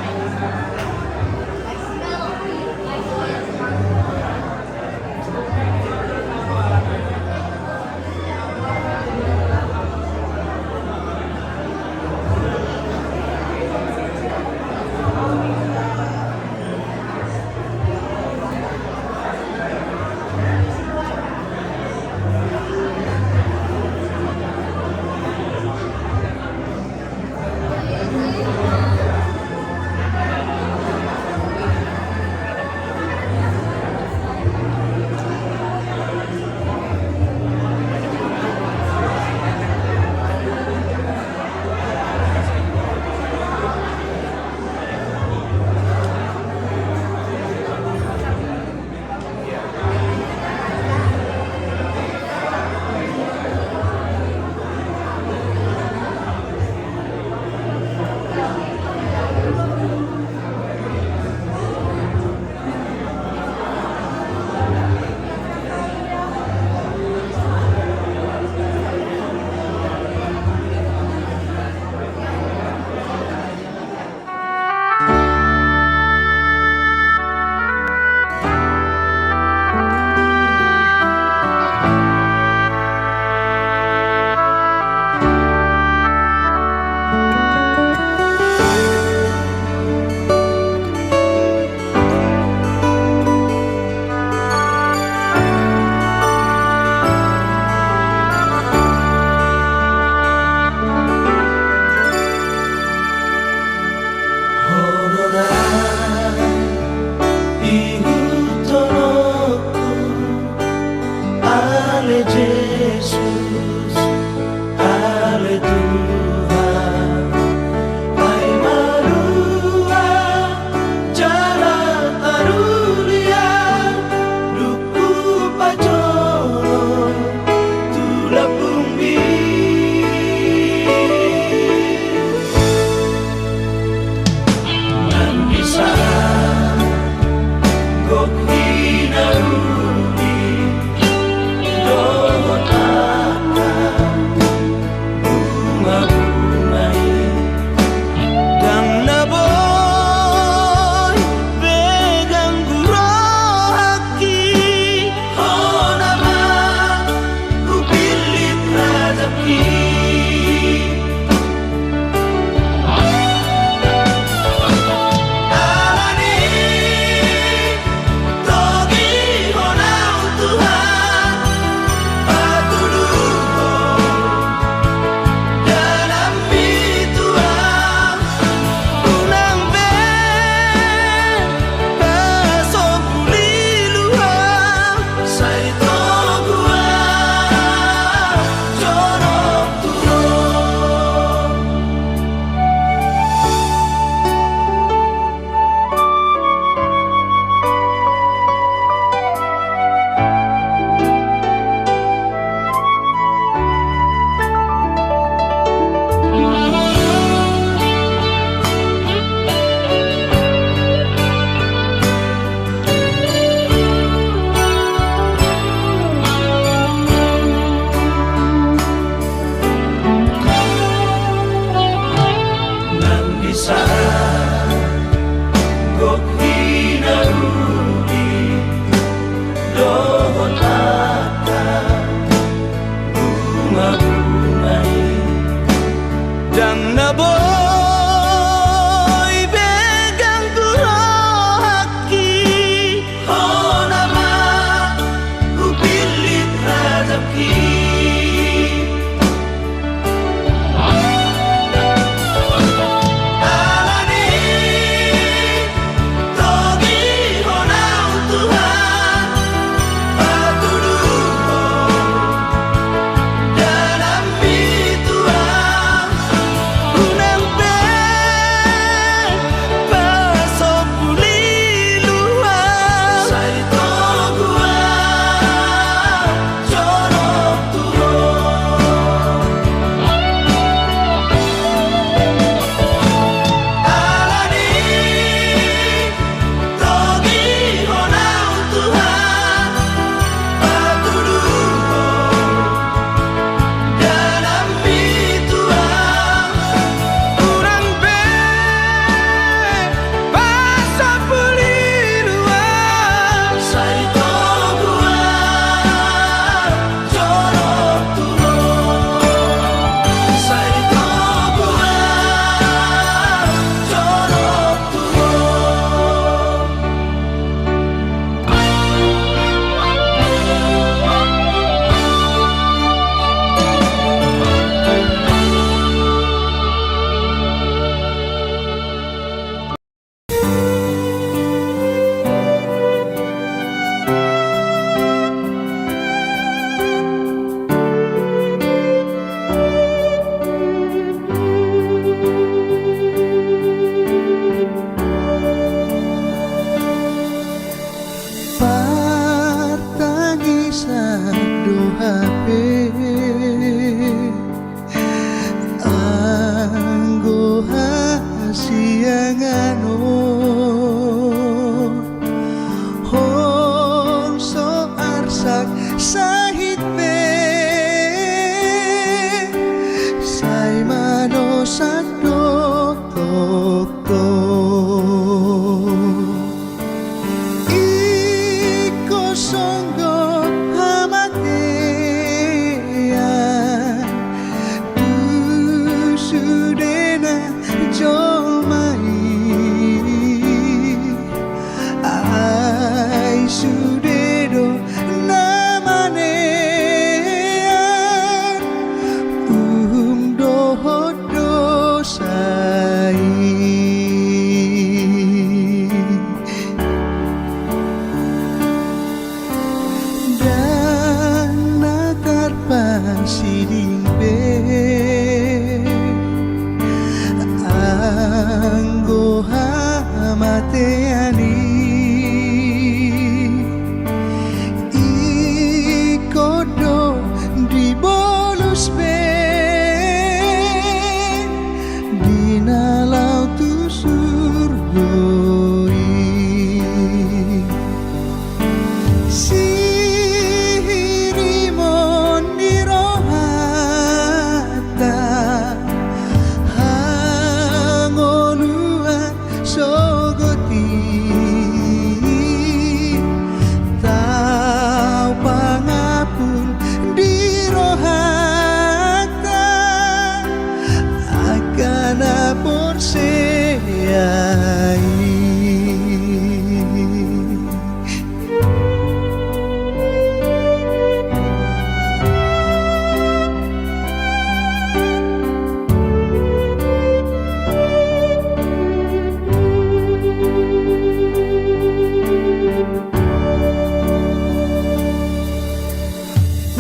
I smell like water. Yangano Hong so arsak sahit be Sai mano sak dok dok dok Iko songgo hamatean Tu sudena jolmai Ai sudedo namanean dohodo sai Dan nakar pasiding be Anggo hamateani Ikodo di bolus be Dinalau tu surgoi Sihirimon di rohata Hangoluan sogoti Tau pangapun di rohata Akan apun seai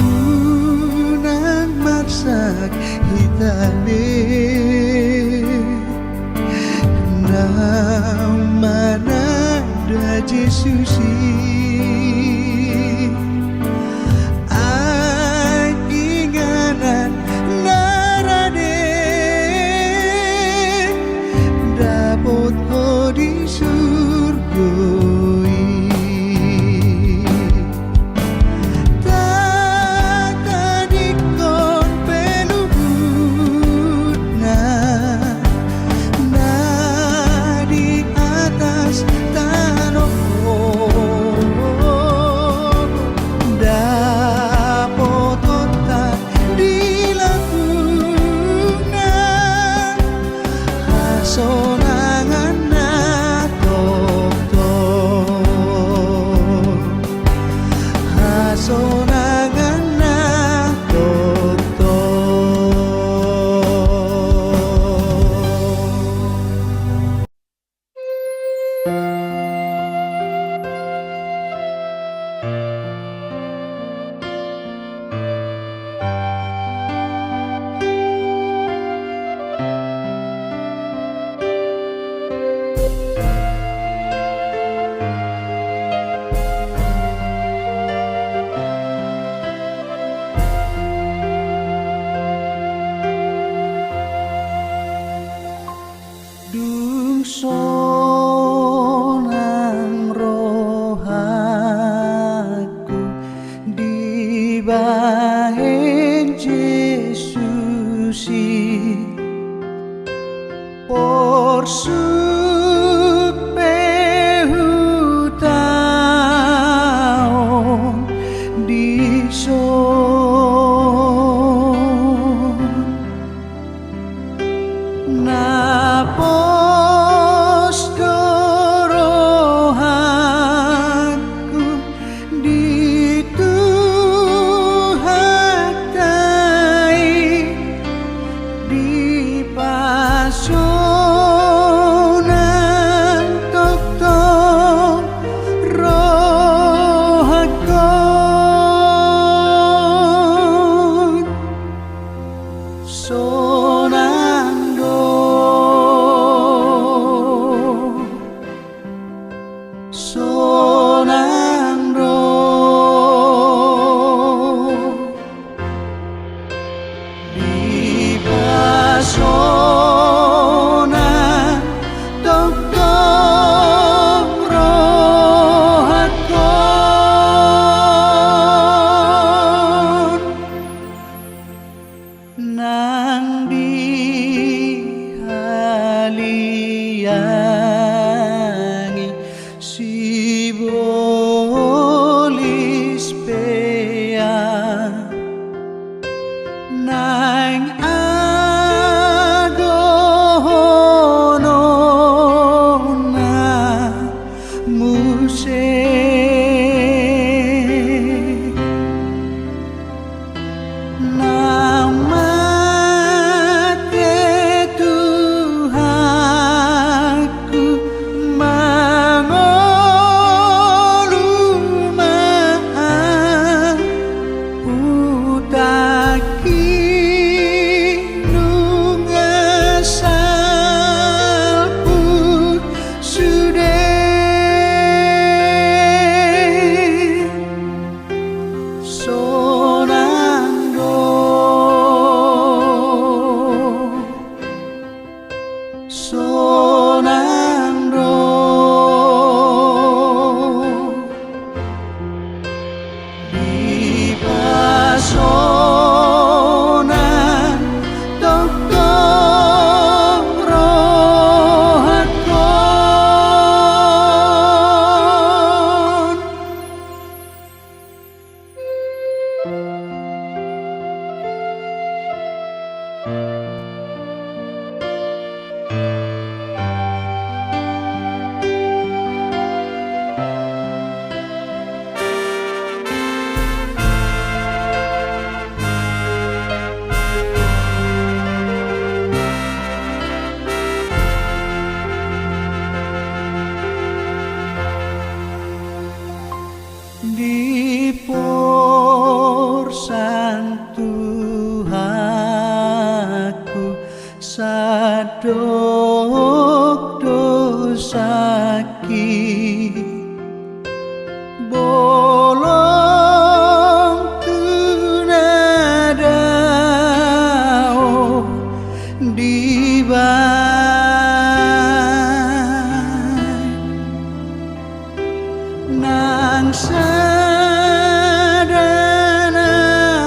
Unang marsak hitane Namanada Jesusi Ay inganan narade Dapot ko di surgoi Tatadikon pelubut na di atas tanah sakit bolong tunadao di nang sadana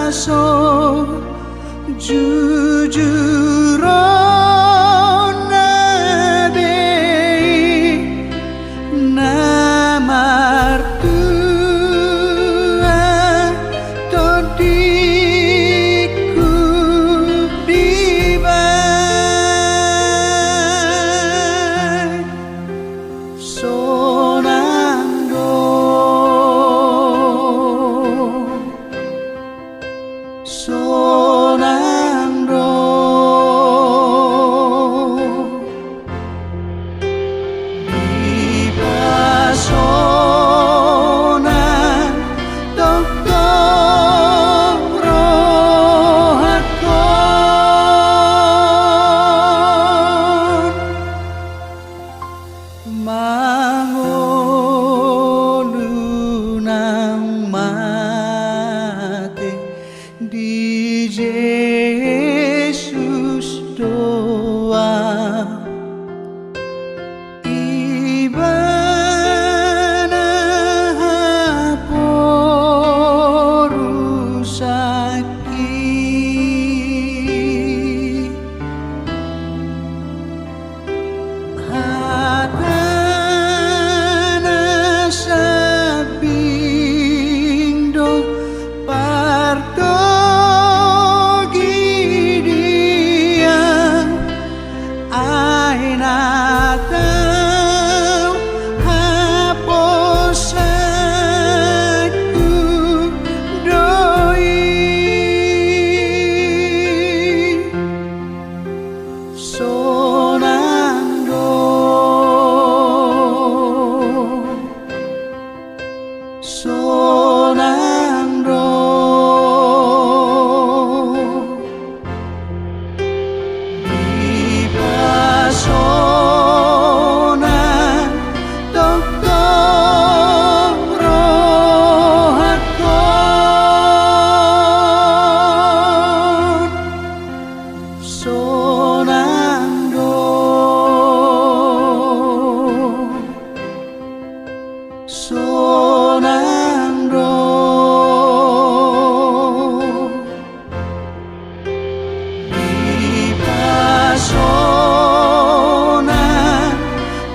so jujur mangonunang mate di Yesus doa ibana porusaki hatana sabindo partogi dia ainatau haposaku doi sonando sonando di pasona tokong rohakon sonando sonando di pasona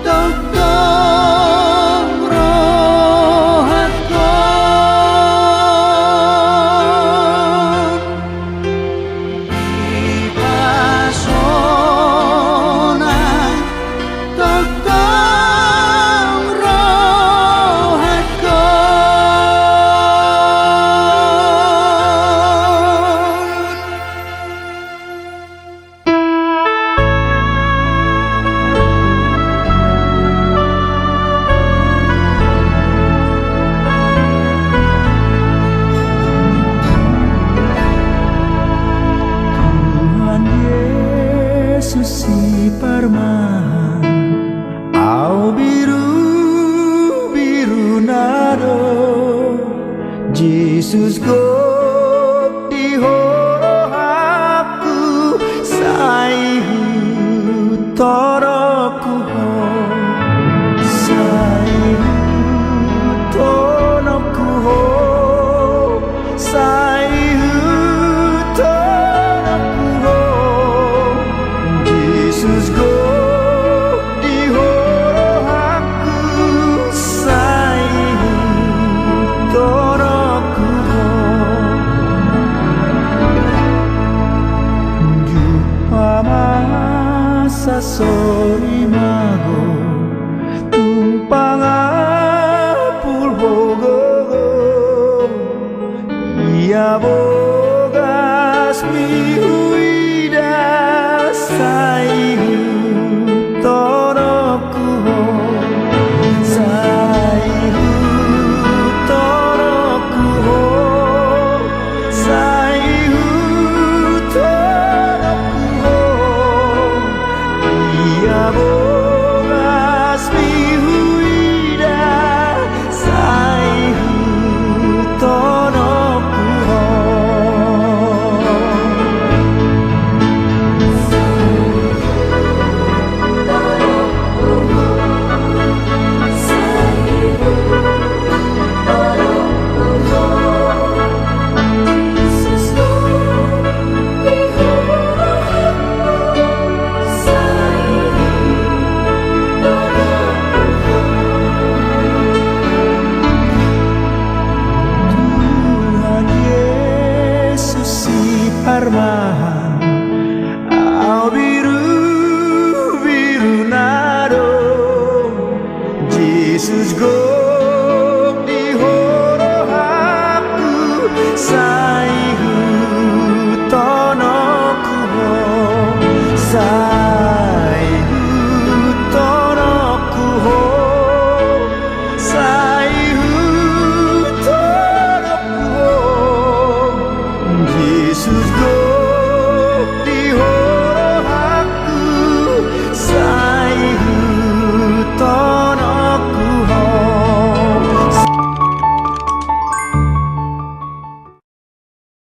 tokong rohakon di pasona tokong Tuhan Yesus si parmahan au biru nado Jesus go di horohaku saihu toroku ho saihu tonoku ho saihu tonoku ho Jesus go di horohaku saihu toroku ho Jupamasa sori mago tumpang apul bogo ia bogas mihuida saihu toroku ho saihu toroku ho saihu toroku ho ia bogas mihuida sa